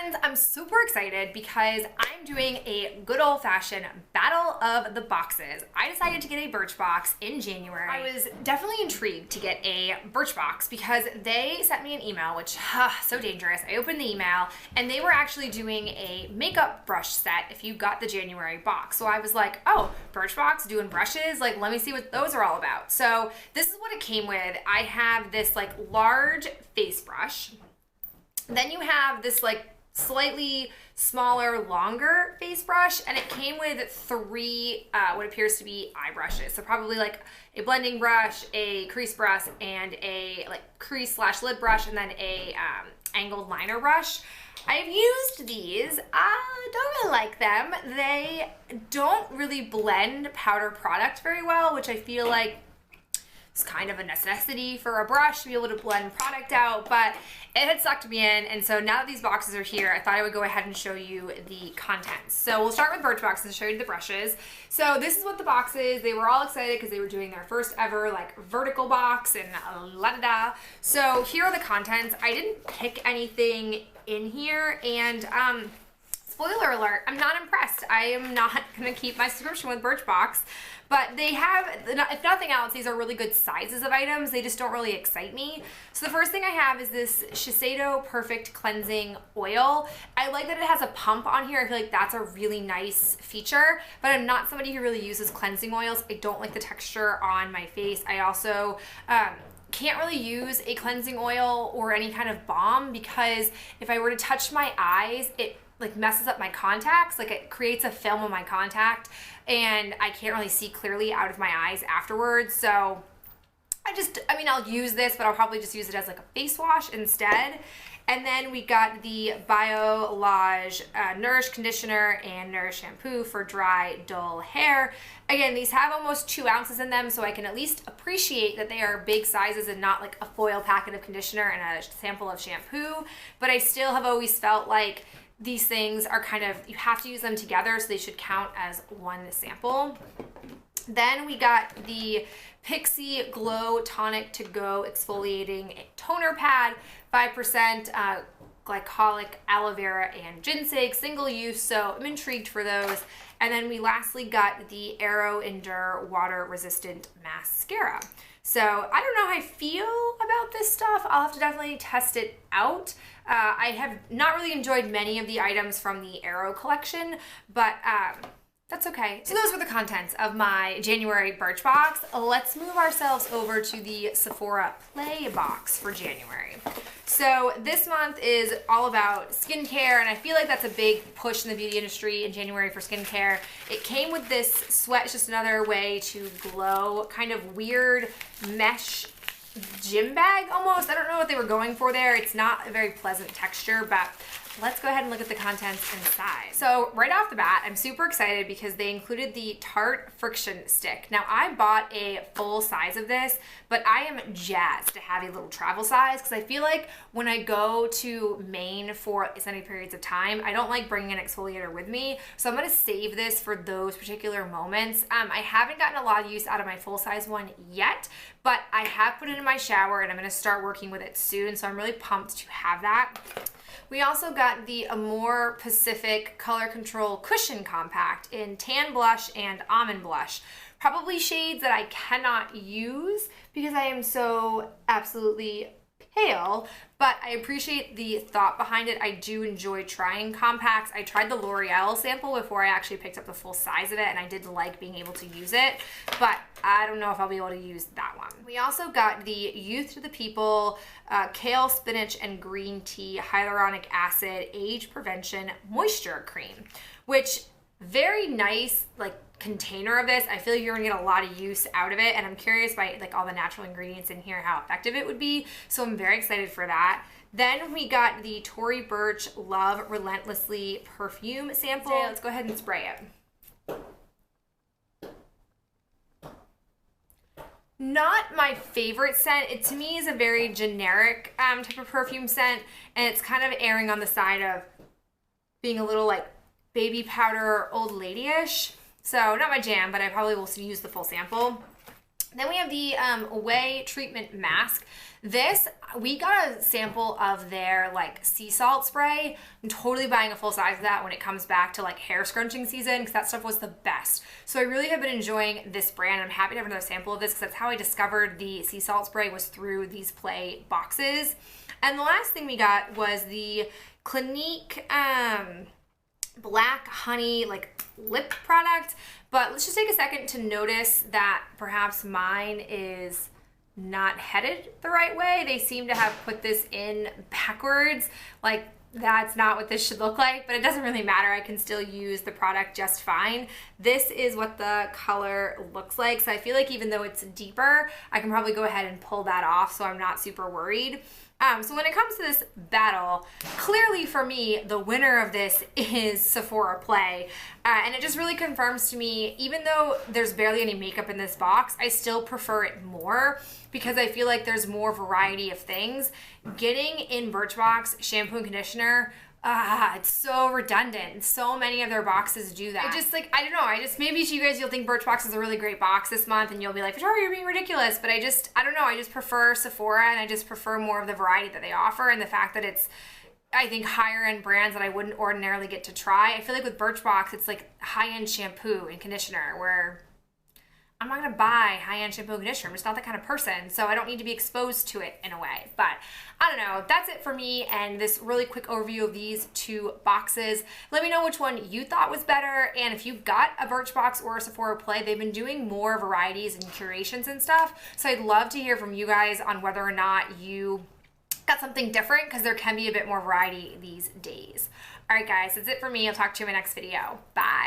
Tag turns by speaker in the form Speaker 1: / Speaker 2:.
Speaker 1: friends, I'm super excited because I'm doing a good old-fashioned battle of the boxes. I decided to get a Birchbox in January. I was definitely intrigued to get a Birchbox because they sent me an email, which, so dangerous. I opened the email and they were actually doing a makeup brush set if you got the January box. So I was like, oh, Birchbox doing brushes? Like, let me see what those are all about. So this is what it came with. I have this like large face brush. Then you have this like slightly smaller, longer face brush, and it came with three what appears to be eye brushes. So probably like a blending brush, a crease brush, and a like crease / lid brush, and then a angled liner brush. I've used these. I don't really like them. They don't really blend powder product very well, which I feel like it's kind of a necessity for a brush to be able to blend product out, but it had sucked me in, and so now that these boxes are here, I thought I would go ahead and show you the contents. So we'll start with Birchbox and show you the brushes. So this is what the box is. They were all excited because they were doing their first ever like vertical box and la-da-da. So here are the contents. I didn't pick anything in here, and spoiler alert, I'm not impressed. I am not gonna keep my subscription with Birchbox, but they have, if nothing else, these are really good sizes of items. They just don't really excite me. So the first thing I have is this Shiseido Perfect Cleansing Oil. I like that it has a pump on here. I feel like that's a really nice feature, but I'm not somebody who really uses cleansing oils. I don't like the texture on my face. I also, can't really use a cleansing oil or any kind of balm because if I were to touch my eyes, it like messes up my contacts. Like it creates a film on my contact and I can't really see clearly out of my eyes afterwards. So I'll use this, but I'll probably just use it as like a face wash instead. And then we got the Biolage Nourish Conditioner and Nourish Shampoo for dry, dull hair. Again, these have almost 2 ounces in them, so I can at least appreciate that they are big sizes and not like a foil packet of conditioner and a sample of shampoo. But I still have always felt like these things are kind of, you have to use them together, so they should count as one sample. Then we got the Pixie Glow Tonic To Go Exfoliating Toner Pad, 5% glycolic aloe vera and ginseng, single use, so I'm intrigued for those. And then we lastly got the Aero Endure Water Resistant Mascara. So I don't know how I feel about this stuff. I'll have to definitely test it out. I have not really enjoyed many of the items from the Aero collection, but that's okay. So those were the contents of my January Birchbox. Let's move ourselves over to the Sephora Play box for January. So this month is all about skincare, and I feel like that's a big push in the beauty industry in January for skincare. It came with this sweat, it's just another way to glow, kind of weird mesh gym bag almost. I don't know what they were going for there. It's not a very pleasant texture, but let's go ahead and look at the contents inside. So right off the bat, I'm super excited because they included the Tarte Friction Stick. Now I bought a full size of this, but I am jazzed to have a little travel size because I feel like when I go to Maine for extended periods of time, I don't like bringing an exfoliator with me. So I'm gonna save this for those particular moments. I haven't gotten a lot of use out of my full size one yet, but I have put it in my shower and I'm gonna start working with it soon. So I'm really pumped to have that. We also got the Amore Pacific Color Control Cushion Compact in Tan Blush and Almond Blush. Probably shades that I cannot use because I am so absolutely pale, but I appreciate the thought behind it. I do enjoy trying compacts. I tried the L'Oreal sample before I actually picked up the full size of it, and I did like being able to use it, but I don't know if I'll be able to use that one. We also got the Youth to the People Kale, Spinach, and Green Tea Hyaluronic Acid Age Prevention Moisture Cream, which very nice, like, container of this. I feel like you're gonna get a lot of use out of it, and I'm curious by like all the natural ingredients in here how effective it would be, so I'm very excited for that. Then we got the Tory Burch Love Relentlessly perfume sample. Let's go ahead and spray it. Not my favorite scent. It to me is a very generic type of perfume scent, and it's kind of erring on the side of being a little like baby powder old lady-ish. So not my jam, but I probably will use the full sample. Then we have the Away Treatment Mask. This, we got a sample of their like sea salt spray. I'm totally buying a full size of that when it comes back to like hair scrunching season, because that stuff was the best. So I really have been enjoying this brand. I'm happy to have another sample of this because that's how I discovered the sea salt spray, was through these Play boxes. And the last thing we got was the Clinique Black Honey like lip product. But let's just take a second to notice that perhaps mine is not headed the right way. They seem to have put this in backwards. Like, that's not what this should look like, but it doesn't really matter. I can still use the product just fine. This is what the color looks like. So I feel like even though it's deeper, I can probably go ahead and pull that off, so I'm not super worried. So when it comes to this battle, clearly for me, the winner of this is Sephora Play. And it just really confirms to me, even though there's barely any makeup in this box, I still prefer it more because I feel like there's more variety of things. Getting in Birchbox shampoo and conditioner, it's so redundant. So many of their boxes do that. I don't know. Maybe to you guys, you'll think Birchbox is a really great box this month and you'll be like, Victoria, you're being ridiculous. But I don't know. I just prefer Sephora, and I just prefer more of the variety that they offer, and the fact that it's, I think, higher end brands that I wouldn't ordinarily get to try. I feel like with Birchbox, it's like high end shampoo and conditioner, where I'm not gonna buy high-end shampoo and conditioner. I'm just not that kind of person, so I don't need to be exposed to it in a way. But I don't know, that's it for me and this really quick overview of these two boxes. Let me know which one you thought was better, and if you've got a Birchbox or a Sephora Play, they've been doing more varieties and curations and stuff, so I'd love to hear from you guys on whether or not you got something different, because there can be a bit more variety these days. All right, guys, that's it for me. I'll talk to you in my next video. Bye.